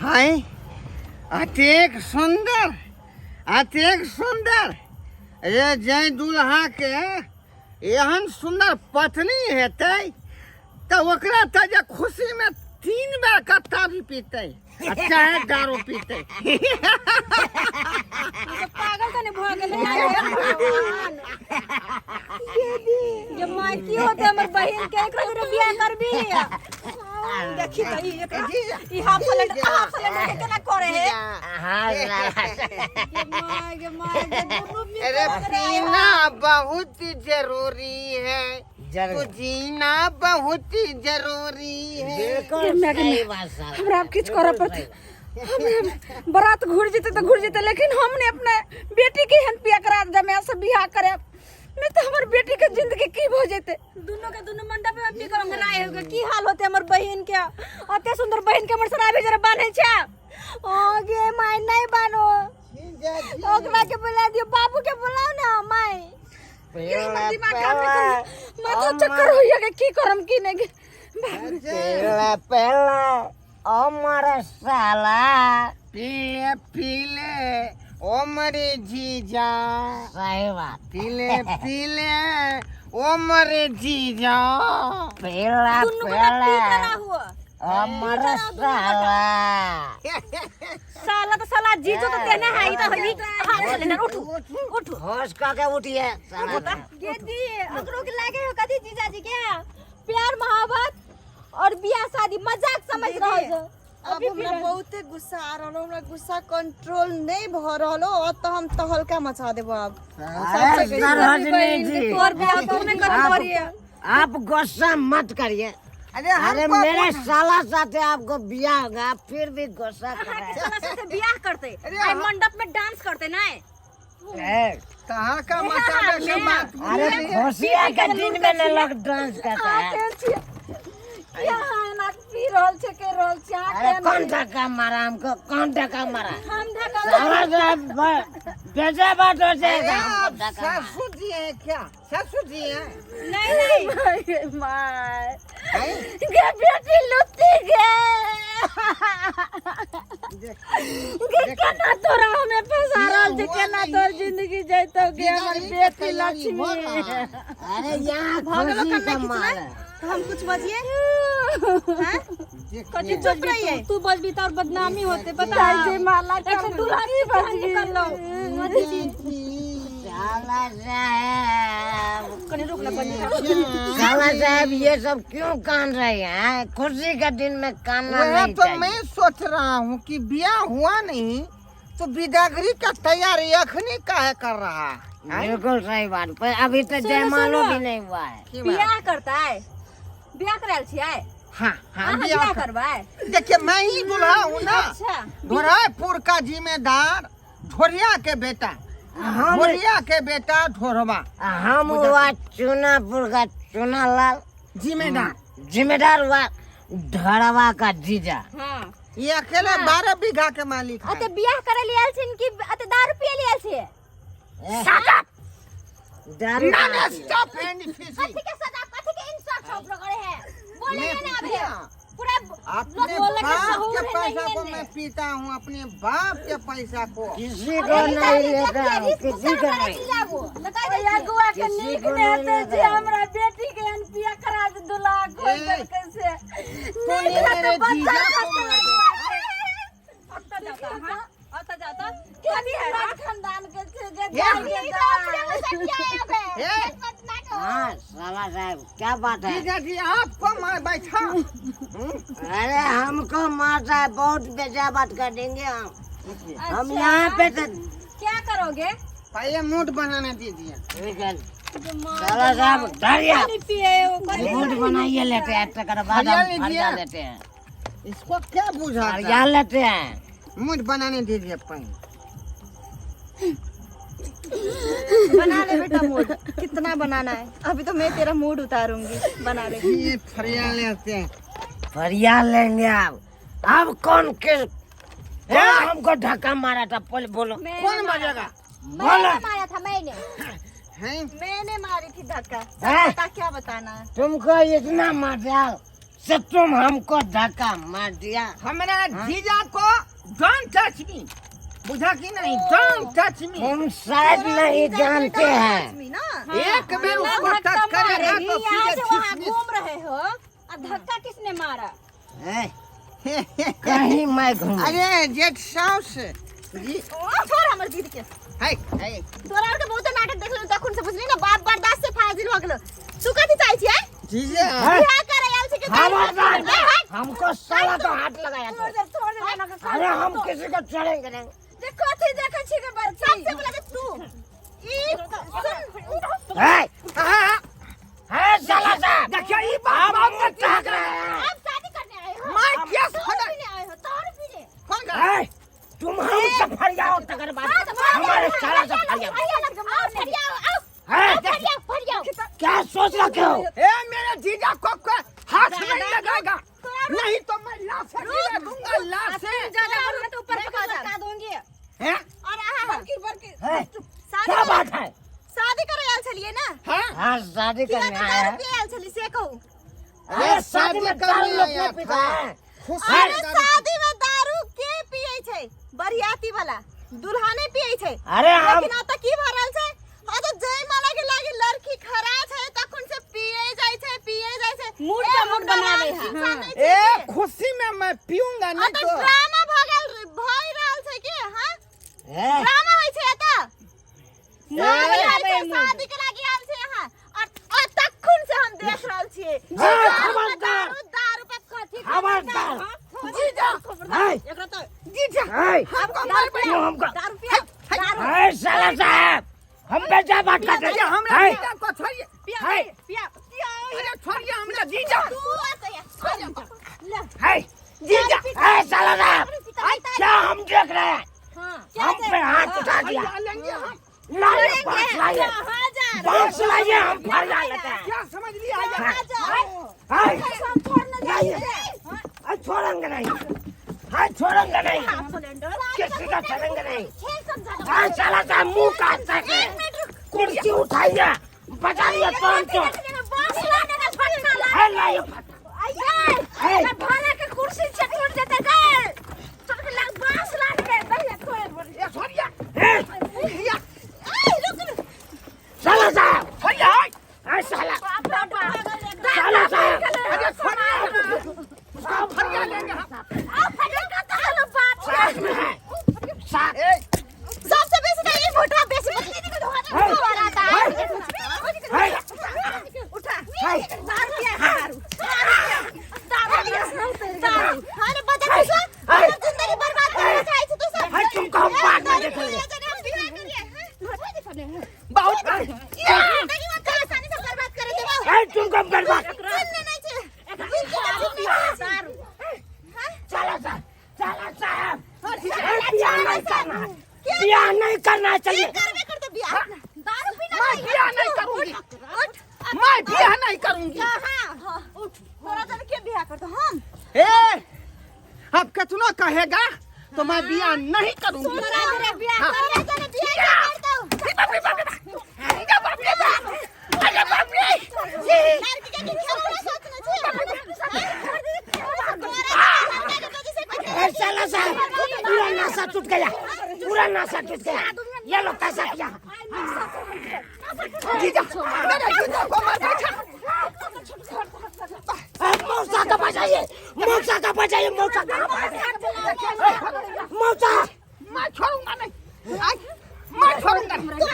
हाय अतेक सुंदर ये जय दुल्हा के एहन सुंदर पत्नी हेतै तो ओकरा त जे खुशी में 3 बेर कत्ता भी पीते चाहे दारू पीते। पागल तो नहीं भ गेलै ये माय की होते हमर बहिन के एकरा से बियाह करबी देखी त ई हाफ फ्लैट के केना करे है ये माय दोनों भी अरे पीना बहुत जरूरी है तो जीना बहुत जरूरी है। हमरा आप किछ करब पड़ते बारात घुर जेते लेकिन हमने अपने बेटी के हन पिया करा दे मैं सब बियाह करे नहीं तो हमर बेटी के जिंदगी की हो जेते दोनों के दोनों मंडप में पी कर राय होगा की हाल होते हमर बहिन के अते सुंदर बहिन के हमर सराबे जरा बांधे छ आगे माय नहीं बानो ओकरा के बुला दियो बाबू के बुलाओ ना माय माथा चक्कर होइया के की करम की नहीं पहला अमर साला पीले ओ मरे जीजा सही बात पीले ओ मरे जीजा पहला अमर साला साला तो साला जीजो तो तेने है ही तो होई हां चले उठ होश का के उठिए साला ये दी अकरो के लागे हो कदी जीजाजी के प्यार मोहब्बत और बियाह शादी मजाक समझ रहो जो अब हमरा बहुते गुस्सा आ रहलो हमरा गुस्सा कंट्रोल नहीं भ रहलो और तो हम तहलका मचा देबो अब तोर बियाह तूने कर करिए आप गुस्सा मत करिए। अरे मेरे साला साथे आपको बियाह होगा फिर भी गुस्सा कर रहे साला से बियाह करते आई मंडप में डांस करते ना हैं। कहाँ का मचाने से बात अरे खुशियाँ के दिन में न लोग डांस करते हैं। क्या ना पी रहल छे के रहल छे अरे कौन धक्का मारा हमको कौन धक्का मारा हम धक्का साला बेजा बात हो जाएगा हमको धक्का मारा। ससुर जी है क्या ससुर जी है नहीं माय के बेटी लुत्ती के केना तोरा हमें फंसा रहल छे केना तोर जिंदगी जैतो के हमर बेटी लक्ष्मी अरे यहाँ खुशी का मार है। हम कुछ बजिए हैं कथी चुप रही है तू बजबी तो और बदनामी होते पता है जे माला के दुल्हन बजी कर लो साला साहब कने रुक ना बनी साला साहब ये सब क्यों कान रहे हैं? खुशी के दिन में कानना वह नहीं तो चाहिए। मैं सोच रहा हूँ कि ब्याह हुआ नहीं तो विदागरी का तैयारी अखनी काहे कर रहा है। बिल्कुल सही बात पर अभी तो जयमालो भी नहीं हुआ है। बियाह करता है बियाह कराल छियै हाँ हाँ बियाह करवाए देखिए मैं ही दूल्हा हूँ ना अच्छा ढोरापुर का जिम्मेदार ढोरिया के बेटा ढोरिया के बेटा ढोरवा हम हुआ चुनापुर का चुनालाल जिम्मेदार हुआ ढड़वा का जीजा। हां ये अकेले 12 बीघा के मालिक है। अते बियाह करे लियल छिन कि अते दारू पिए लियल छियै दारू ना ना स्टॉप एंड फिशिंग कथी के सजा कथी के इंसल्ट सब करे है बोले ना अभी पूरा अपने बाप के पैसा को मैं पीता हूँ अपने बाप के पैसा को किसी को नहीं लेता हूँ किसी को नहीं। या गुआ के नीक नेते जे हमरा बेटी के अन पिया करा दे दुला कोई कैसे तो ये मेरे जीजा को आता जाता हां आता जाता क्या भी है खानदान के जे हाँ साला साहब क्या बात है? जीजा जी आपको मैं बैठा अरे हमको मारता है बहुत बेजा बात कर देंगे हम यहाँ पे तो क्या करोगे पहले मूड बनाने दीजिए। साला साहब डरिया पानी पिए मूड बनाइए लेते हैं तकर बाद हम फरिया लेते हैं इसको क्या बुझा फरिया लेते हैं। मूड बनाने दीजिए पहले बना ले बेटा मूड कितना बनाना है अभी तो मैं तेरा मूड उतारूंगी बना ले ये फरिया लेते हैं फरिया लेंगे अब कौन किस हमको धक्का मारा था पहले बोलो कौन बजेगा बोलो मारा था मैंने हैं मैंने मारी थी धक्का हैं? बता क्या बताना है तुमको इतना मजाल से तुम हमको धक्का मार दिया। हमारा जीजा को डोंट टच मी, बुझा कि नहीं? Don't touch me. तुम शायद नहीं जानते हैं। एक बार उसको टच करेगा तो यहाँ से वहाँ सीधे घूम रहे हो और धक्का किसने मारा? ए, कहीं मैं घूम। अरे जेठ साउस जी छोड़ हमर दीदी के हाय तोरा और के बहुत नाटक देख ले तखन से बुझली ना बाप बर्दाश्त से फाजिल हो गेलो तू कथि चाहि छी जीजा बियाह करे आयल छी के खबरदार, हमको साला तो हाथ लगाया था। छोड़ दे ना का। अरे हम किसी को छोड़ेंगे नहीं। देखो थी देखे छी के बच्ची। सबसे पहले तू ई सुन है साला साहब, देखिए ये बाप मत ताक रहे हैं। आप शादी करने आए हो मैं क्या सुना आए हो तोर पीने कौन कर है, तुम हमसे फट जाओ तकर बाद हमारे साला से फट जाओ। है, क्या सोच रखे हो? ए मेरे जीजा को हाथ नहीं लगाएगा, नहीं तो मैं लाश से दूंगा, लाश से ज्यादा बोलोगे तो ऊपर पका दूंगी। हैं? और आहा बरकी बरकी है, शादी क्या बात है? शादी करे आयल छलिए ना हाँ? हाँ, शादी किया करने तो आया है। दारू आयल छली से कहू अरे शादी में दारू लोग नहीं पीता है। अरे शादी में दारू के पिए छै? बरियाती वाला दुल्हने पिए छै। अरे हम लेकिन आता की भ रहल छै? आ तो जय माला के लागी लड़की खरा छै तखन से पिए जाय छै। मूड का मूड बनावे है। ए खुशी में मैं पीऊंगा आ नहीं तो तो ड्रामा भय रहल छै के हां है, ड्रामा होय छै एता आवे मूड। शादी के लागी आयल छै यहां और तखन से हम देख रहल छियै खबरदार। दारू पे कथि खबरदार। जीजा है, एकरा तो जीजा है, आपको मार क्यों हमको? दारू पिया दारू है साला साहब, हम बेचा बात करते जीजा हमरा हैं। जीजा को छोड़िए, है, पिया अरे छोड़िए हमरा जीजा तू ले है, जीजा है साला साहब, क्या हम देख रहे हैं? हां हम पे हाथ उठा दिया। भैया लेंगे हम, लाइए, बांस लाइए, कहां जा बांस लाइए, हम फट जाते हैं। क्या समझ लिया है? है, लाइए, है, छोड़ेंगे नहीं, है, छोड़ेंगे नहीं, किसी का छोड़ेंगे नहीं। है साला साहब, मुंह काटता है, कुर्सी उठाइए, बजाइए पान तो, है लाइए फटा, है, भाड़ा के कुर्सी से छोड़ देते गए तो लग बांस लाने के भैया थोड़े ये छोड़िए, है, भैया साला साहब, भैया है साला, बाबा साला साहब, अरे छोड़िए उसको भैया लेंगे हम। आप फटे का तो चलो बात साथ में है, साथ, ए सबसे बेसी तो ये मोटा बेसी है, उठा है, दारू पिया दारू अरे बता तू सब है, जिंदगी बर्बाद करना चाहे तू सब है, तुमको हम बाद में देखेंगे। बहुत जिंदगी मत कर आसानी से बर्बाद कर दे है, तुमको हम बर्बाद, सुनने नहीं चाहिए दारू साला साहब, साला साहब, बियाह नहीं करना है, बियाह नहीं करना चाहिए। करवे कर दे बियाह दारू पीना मैं बियाह नहीं करूंगी, मैं बियाह नहीं करूंगी। हां उठ तोरा जन के बियाह कर दो हम ए अब कितना कहेगा तो मैं बियाह नहीं करूंगी। तोरा जन बियाह हाँ। करवे जन बियाह कर दो अरे बाप रे बाप रे बाप रे बाप, अरे बाप रे, लड़की के खेलना सोचना है साला साहब, पूरा नशा टूट गया, पूरा नशा टूट गया, ये लोग कैसा किया? जीजा मेरे जीजा को मत बैठा। मौसा का बचाइए, मौसा का बचाइए, मौसा का, मौसा, मैं छोड़ूंगा नहीं, मैं छोड़ूंगा नहीं।